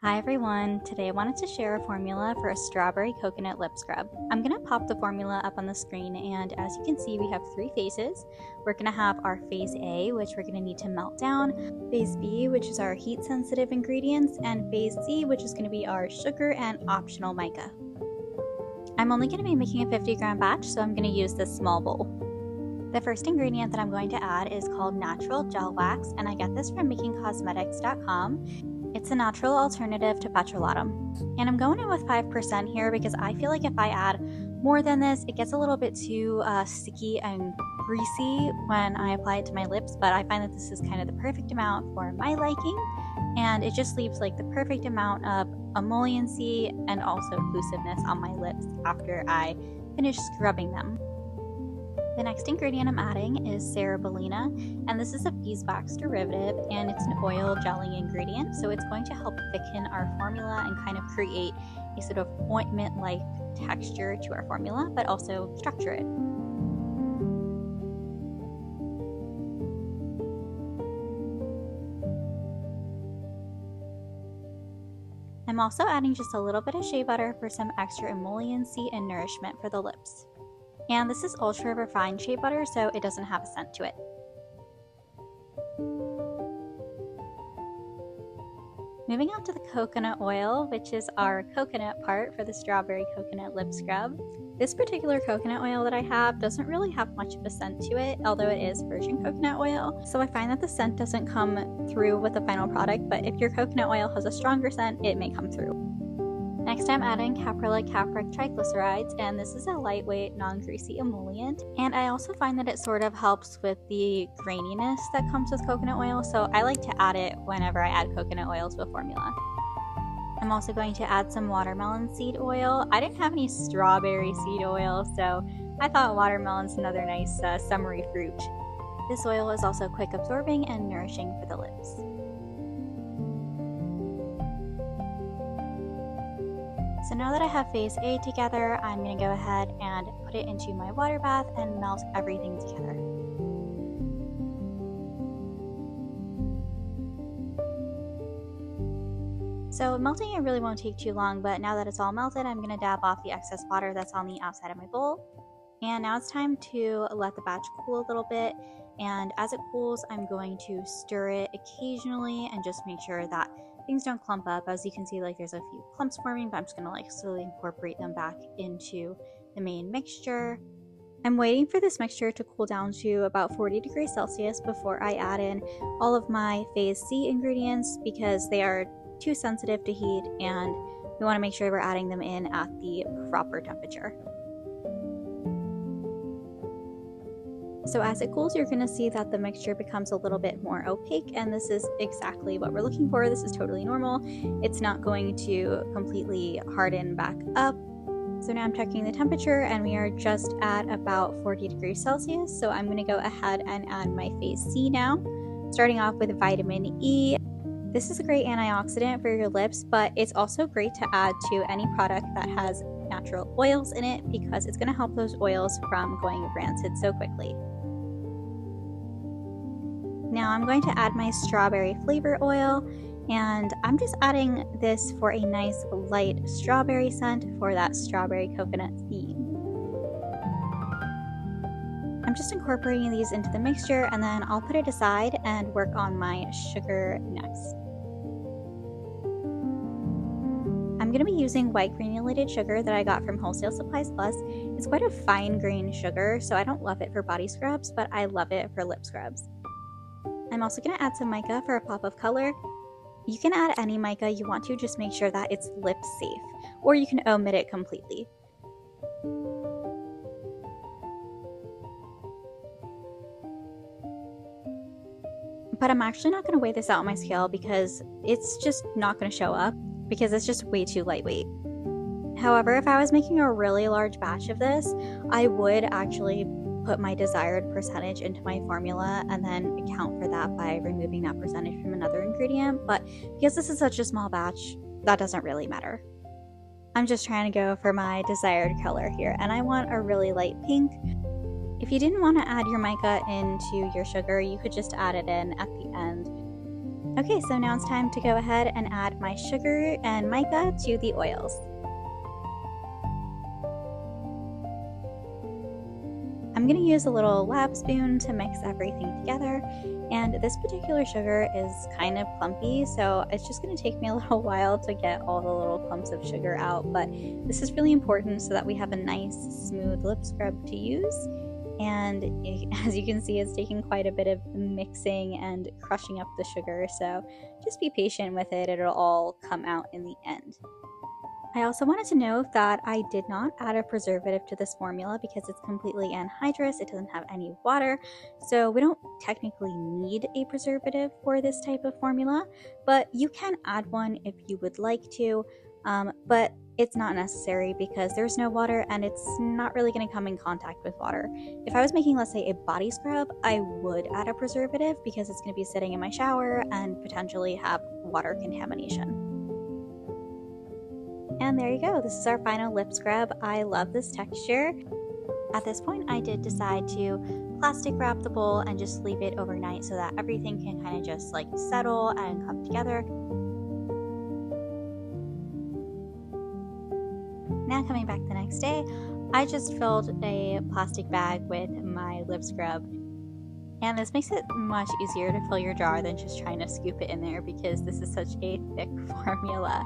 Hi everyone, today I wanted to share a formula for a strawberry coconut lip scrub. I'm going to pop the formula up on the screen, and as you can see we have three phases. We're going to have our phase A, which we're going to need to melt down, phase B, which is our heat sensitive ingredients, and phase C, which is going to be our sugar and optional mica. I'm only going to be making a 50-gram batch, so I'm going to use this small bowl. The first ingredient that I'm going to add is called natural gel wax, and I get this from makingcosmetics.com. It's a natural alternative to petrolatum. And I'm going in with 5% here because I feel like if I add more than this, it gets a little bit too sticky and greasy when I apply it to my lips, but I find that this is kind of the perfect amount for my liking, and it just leaves like the perfect amount of emolliency and also inclusiveness on my lips after I finish scrubbing them. The next ingredient I'm adding is cera, bellina, and this is a beeswax derivative, and it's an oil gelling ingredient, so it's going to help thicken our formula and kind of create a sort of ointment-like texture to our formula, but also structure it. I'm also adding just a little bit of shea butter for some extra emolliency and nourishment for the lips. And this is ultra refined shea butter, so it doesn't have a scent to it. Moving on to the coconut oil, which is our coconut part for the strawberry coconut lip scrub. This particular coconut oil that I have doesn't really have much of a scent to it, although it is virgin coconut oil. So I find that the scent doesn't come through with the final product, but if your coconut oil has a stronger scent, it may come through. Next, I'm adding caprylic triglycerides, and this is a lightweight, non-greasy emollient. And I also find that it sort of helps with the graininess that comes with coconut oil, so I like to add it whenever I add coconut oil to a formula. I'm also going to add some watermelon seed oil. I didn't have any strawberry seed oil, so I thought watermelon's another nice summery fruit. This oil is also quick absorbing and nourishing for the lips. So now that I have phase A together, I'm going to go ahead and put it into my water bath and melt everything together. So melting it really won't take too long, but now that it's all melted, I'm going to dab off the excess water that's on the outside of my bowl. And now it's time to let the batch cool a little bit, and as it cools, I'm going to stir it occasionally and just make sure that things don't clump up. As you can see, like there's a few clumps forming, but I'm just gonna slowly incorporate them back into the main mixture. I'm waiting for this mixture to cool down to about 40 degrees Celsius before I add in all of my phase C ingredients because they are too sensitive to heat, and we want to make sure we're adding them in at the proper temperature. So as it cools, you're going to see that the mixture becomes a little bit more opaque, and this is exactly what we're looking for. This is totally normal. It's not going to completely harden back up. So now I'm checking the temperature, and we are just at about 40 degrees Celsius. So I'm going to go ahead and add my phase C now, starting off with vitamin E. This is a great antioxidant for your lips, but it's also great to add to any product that has natural oils in it because it's going to help those oils from going rancid so quickly. Now I'm going to add my strawberry flavor oil, and I'm just adding this for a nice light strawberry scent for that strawberry coconut theme. I'm just incorporating these into the mixture, and then I'll put it aside and work on my sugar next. I'm going to be using white granulated sugar that I got from Wholesale Supplies Plus. It's quite a fine grained sugar, so I don't love it for body scrubs, but I love it for lip scrubs. I'm also going to add some mica for a pop of color. You can add any mica you want to, just make sure that it's lip safe, or you can omit it completely. But I'm actually not going to weigh this out on my scale because it's just not going to show up because it's just way too lightweight. However, if I was making a really large batch of this, I would actually put my desired percentage into my formula and then account for that by removing that percentage from another ingredient, but because this is such a small batch, that doesn't really matter. I'm just trying to go for my desired color here, and I want a really light pink. If you didn't want to add your mica into your sugar, you could just add it in at the end. Okay, so now it's time to go ahead and add my sugar and mica to the oils. I'm going to use a little lab spoon to mix everything together, and this particular sugar is kind of clumpy, so it's just going to take me a little while to get all the little clumps of sugar out, but this is really important so that we have a nice smooth lip scrub to use. And as you can see, it's taking quite a bit of mixing and crushing up the sugar, so just be patient with it, it'll all come out in the end. I also wanted to note that I did not add a preservative to this formula because it's completely anhydrous, it doesn't have any water, so we don't technically need a preservative for this type of formula, but you can add one if you would like to, but it's not necessary because there's no water and it's not really going to come in contact with water. If I was making, let's say, a body scrub, I would add a preservative because it's going to be sitting in my shower and potentially have water contamination. And there you go, this is our final lip scrub. I love this texture. At this point, I did decide to plastic wrap the bowl and just leave it overnight so that everything can kind of just like settle and come together. Now coming back the next day, I just filled a plastic bag with my lip scrub. And this makes it much easier to fill your jar than just trying to scoop it in there because this is such a thick formula.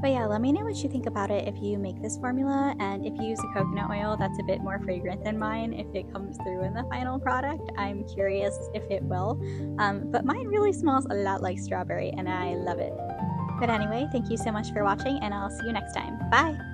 But yeah, let me know what you think about it if you make this formula, and if you use a coconut oil that's a bit more fragrant than mine, if it comes through in the final product. I'm curious if it will, but mine really smells a lot like strawberry and I love it. But anyway, thank you so much for watching and I'll see you next time. Bye!